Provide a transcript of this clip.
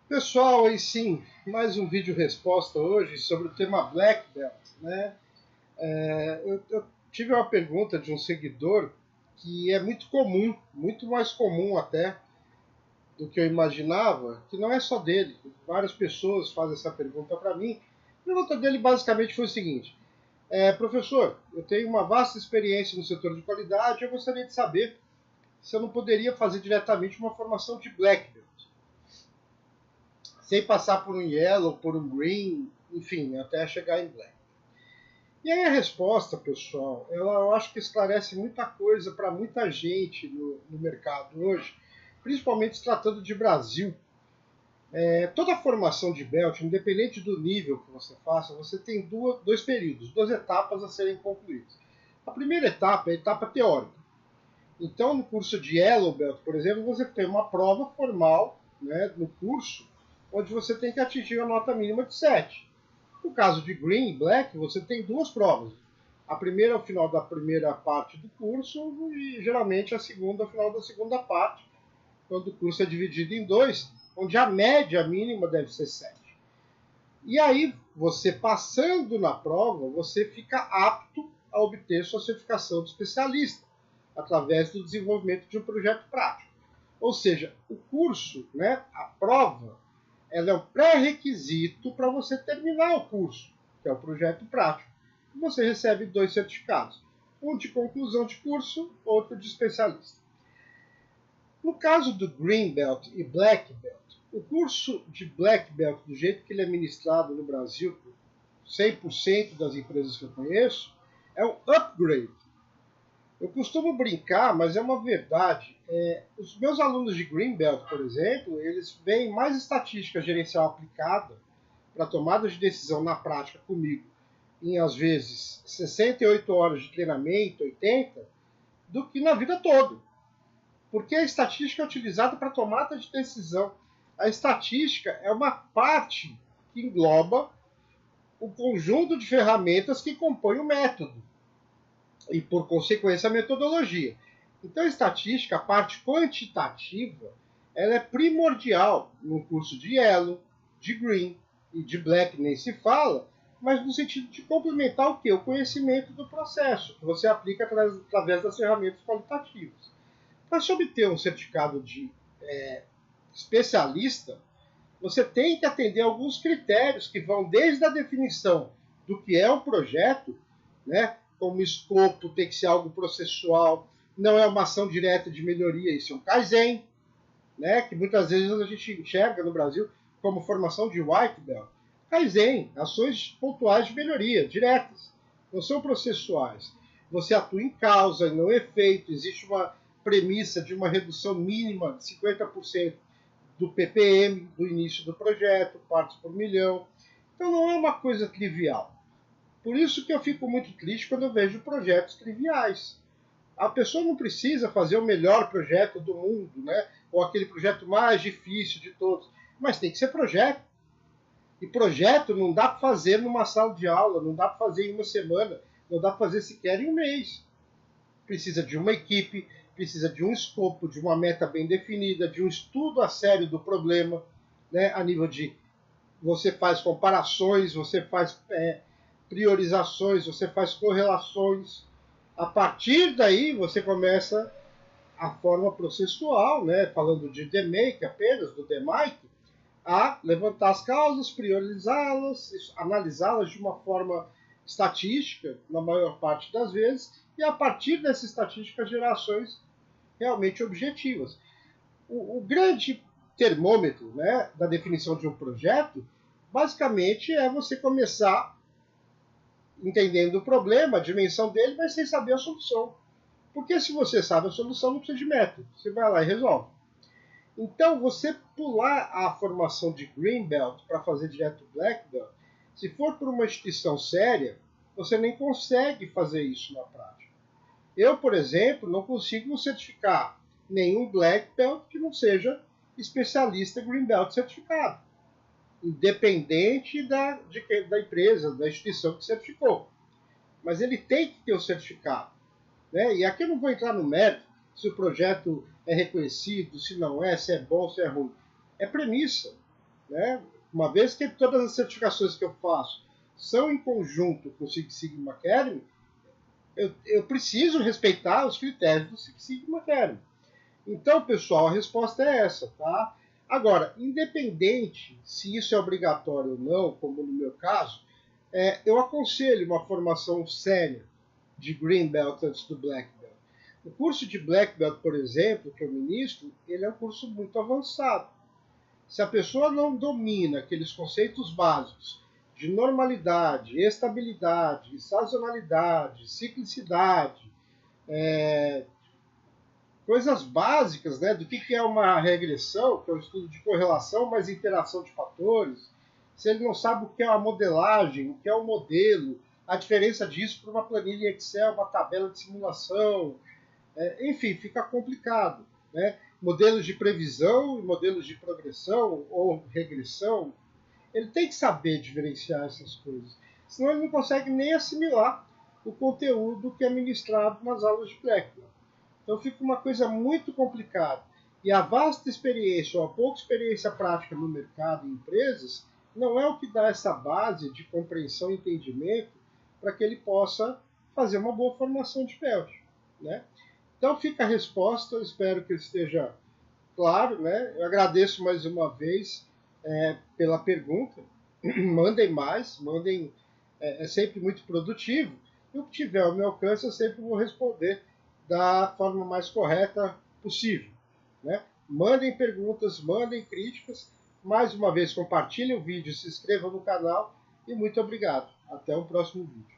Pessoal, aí sim, mais um vídeo resposta hoje sobre o tema Black Belt, né? Eu tive uma pergunta de um seguidor que é muito comum, muito mais comum até do que eu imaginava, que não é só dele. Várias pessoas fazem essa pergunta para mim. A pergunta dele basicamente foi o seguinte: professor, eu tenho uma vasta experiência no setor de qualidade, eu gostaria de saber se eu não poderia fazer diretamente uma formação de Black Belt, sem passar por um Yellow, por um Green, enfim, até chegar em Black. E aí a resposta, pessoal, eu acho que esclarece muita coisa para muita gente no mercado hoje, principalmente se tratando de Brasil. Toda a formação de Belt, independente do nível que você faça, você tem dois períodos, duas etapas a serem concluídas. A primeira etapa é a etapa teórica. Então, no curso de Yellow Belt, por exemplo, você tem uma prova formal, né, no curso, onde você tem que atingir a nota mínima de 7. No caso de Green e Black, você tem duas provas. A primeira ao final da primeira parte do curso e geralmente a segunda ao final da segunda parte, quando o curso é dividido em dois, onde a média mínima deve ser 7. E aí, você passando na prova, você fica apto a obter sua certificação de especialista, através do desenvolvimento de um projeto prático. Ou seja, o curso, né, a prova, ela é um pré-requisito para você terminar o curso, que é o projeto prático. Você recebe dois certificados, um de conclusão de curso, outro de especialista. No caso do Green Belt e Black Belt, o curso de Black Belt, do jeito que ele é ministrado no Brasil, por 100% das empresas que eu conheço, é um upgrade. Eu costumo brincar, mas é uma verdade. Os meus alunos de Green Belt, por exemplo, eles veem mais estatística gerencial aplicada para tomada de decisão na prática comigo, em às vezes 68 horas de treinamento, 80, do que na vida toda. Porque a estatística é utilizada para tomada de decisão. A estatística é uma parte que engloba o conjunto de ferramentas que compõe o método e, por consequência, a metodologia. Então, a estatística, a parte quantitativa, ela é primordial no curso de Yellow, de Green e de Black, nem se fala, mas no sentido de complementar o quê? O conhecimento do processo, que você aplica através das ferramentas qualitativas. Para se obter um certificado de especialista, você tem que atender alguns critérios que vão desde a definição do que é um projeto, né, como escopo, tem que ser algo processual, não é uma ação direta de melhoria, isso é um Kaizen, né, que muitas vezes a gente enxerga no Brasil como formação de White Belt. Kaizen, ações pontuais de melhoria, diretas, não são processuais. Você atua em causa e não efeito, existe uma premissa de uma redução mínima de 50% do ppm, do início do projeto, partes por milhão. Então não é uma coisa trivial. Por isso que eu fico muito triste quando eu vejo projetos triviais. A pessoa não precisa fazer o melhor projeto do mundo, né? Ou aquele projeto mais difícil de todos. Mas tem que ser projeto. E projeto não dá para fazer numa sala de aula, não dá para fazer em uma semana, não dá para fazer sequer em um mês. Precisa de uma equipe, precisa de um escopo, de uma meta bem definida, de um estudo a sério do problema, né? A nível de você faz comparações, você faz priorizações, você faz correlações. A partir daí você começa a forma processual, né, falando de DMake apenas, do DMAIC, a levantar as causas, priorizá-las, analisá-las de uma forma estatística, na maior parte das vezes, e a partir dessa estatística gerar ações realmente objetivas. O grande termômetro, né, da definição de um projeto, basicamente é você começar entendendo o problema, a dimensão dele, mas sem saber a solução. Porque se você sabe a solução, não precisa de método. Você vai lá e resolve. Então, você pular a formação de Green Belt para fazer direto Black Belt, se for por uma instituição séria, você nem consegue fazer isso na prática. Eu, por exemplo, não consigo certificar nenhum Black Belt que não seja especialista Green Belt certificado, independente da empresa, da instituição que certificou. Mas ele tem que ter o certificado. Né? E aqui eu não vou entrar no mérito se o projeto é reconhecido, se não é, se é bom, se é ruim. É premissa. né? Uma vez que todas as certificações que eu faço são em conjunto com o Six Sigma Academy, eu preciso respeitar os critérios do Six Sigma Academy. Então, pessoal, a resposta é essa, tá? Agora, independente se isso é obrigatório ou não, como no meu caso, eu aconselho uma formação séria de Green Belt antes do Black Belt. O curso de Black Belt, por exemplo, que eu ministro, ele é um curso muito avançado. Se a pessoa não domina aqueles conceitos básicos de normalidade, estabilidade, sazonalidade, ciclicidade, coisas básicas, né, do que é uma regressão, que é o estudo de correlação mais interação de fatores, se ele não sabe o que é uma modelagem, o que é um modelo, a diferença disso para uma planilha Excel, uma tabela de simulação, enfim, fica complicado, né? Modelos de previsão, modelos de progressão ou regressão, ele tem que saber diferenciar essas coisas, senão ele não consegue nem assimilar o conteúdo que é ministrado nas aulas de Blackboard. Então fica uma coisa muito complicada. E a vasta experiência ou a pouca experiência prática no mercado e em empresas não é o que dá essa base de compreensão e entendimento para que ele possa fazer uma boa formação de Belt, né? Então fica a resposta, eu espero que esteja claro, né? Eu agradeço mais uma vez pela pergunta. Mandem mais, mandem, é sempre muito produtivo. E o que tiver ao meu alcance, eu sempre vou responder da forma mais correta possível, né? Mandem perguntas, mandem críticas. Mais uma vez, compartilhem o vídeo, se inscrevam no canal e muito obrigado. Até o próximo vídeo.